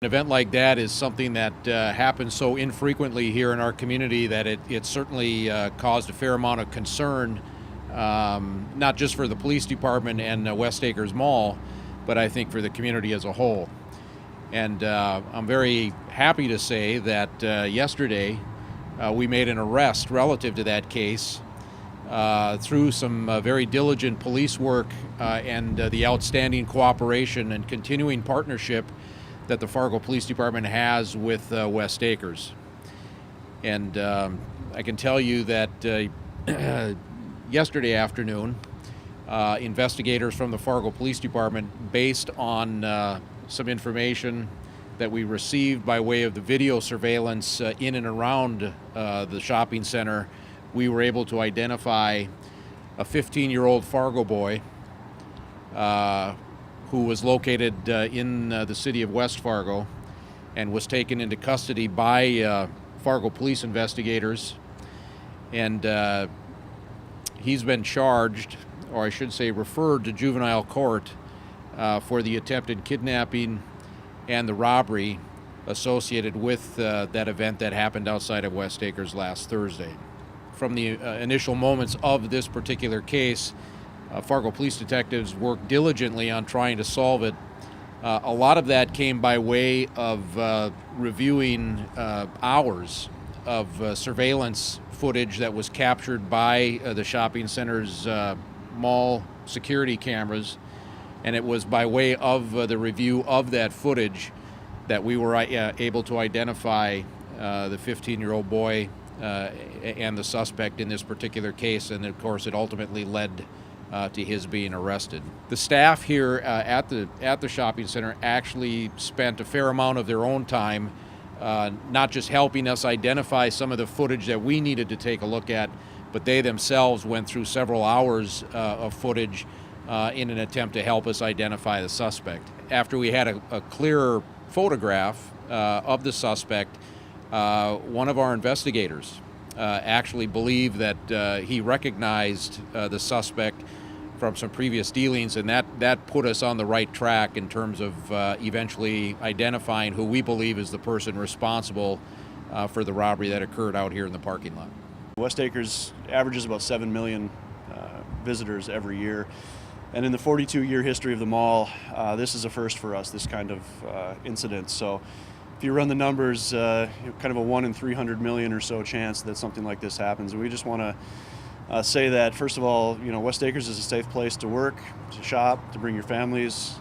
An event like that is something that happens so infrequently here in our community that it certainly caused a fair amount of concern, not just for the police department and West Acres Mall, but I think for the community as a whole. And I'm very happy to say that yesterday we made an arrest relative to that case through some very diligent police work and the outstanding cooperation and continuing partnership that the Fargo Police Department has with West Acres. And I can tell you that yesterday afternoon, investigators from the Fargo Police Department, based on some information that we received by way of the video surveillance in and around the shopping center, we were able to identify a 15-year-old Fargo boy who was located in the city of West Fargo and was taken into custody by Fargo police investigators. And he's been charged, or I should say referred to juvenile court for the attempted kidnapping and the robbery associated with that event that happened outside of West Acres last Thursday. From the initial moments of this particular case, Fargo police detectives worked diligently on trying to solve it. A lot of that came by way of reviewing hours of surveillance footage that was captured by the shopping center's mall security cameras, and it was by way of the review of that footage that we were able to identify the 15-year-old boy and the suspect in this particular case, and of course it ultimately led to his being arrested. The staff here at the shopping center actually spent a fair amount of their own time not just helping us identify some of the footage that we needed to take a look at, but they themselves went through several hours of footage in an attempt to help us identify the suspect. After we had a clearer photograph of the suspect, one of our investigators actually believed that he recognized the suspect from some previous dealings, and that put us on the right track in terms of eventually identifying who we believe is the person responsible for the robbery that occurred out here in the parking lot. West Acres averages about 7 million visitors every year, and in the 42-year history of the mall, this is a first for us, this kind of incident. So if you run the numbers, kind of a 1 in 300 million or so chance that something like this happens. We just want to say that, first of all, West Acres is a safe place to work, to shop, to bring your families,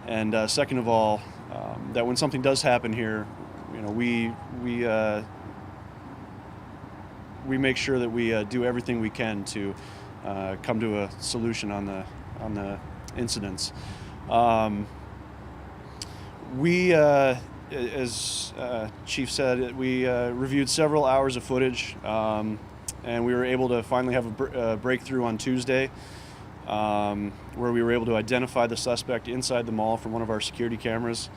and second of all, that when something does happen here, we make sure that we do everything we can to come to a solution on the incidents. As Chief said, we reviewed several hours of footage, and we were able to finally have a breakthrough on Tuesday, where we were able to identify the suspect inside the mall from one of our security cameras.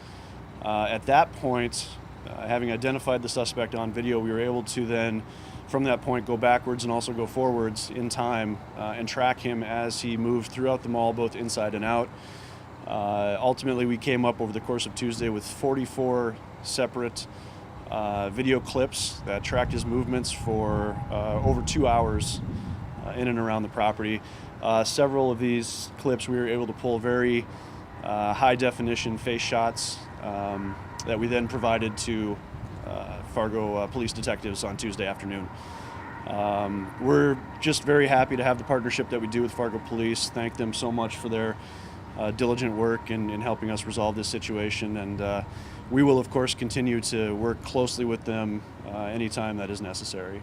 At that point, having identified the suspect on video, we were able to then, from that point, go backwards and also go forwards in time and track him as he moved throughout the mall, both inside and out. Ultimately, we came up over the course of Tuesday with 44 separate video clips that tracked his movements for over 2 hours in and around the property. Several of these clips we were able to pull very high-definition face shots that we then provided to Fargo police detectives on Tuesday afternoon. We're just very happy to have the partnership that we do with Fargo Police. Thank them so much for their diligent work in helping us resolve this situation, and we will of course continue to work closely with them anytime that is necessary.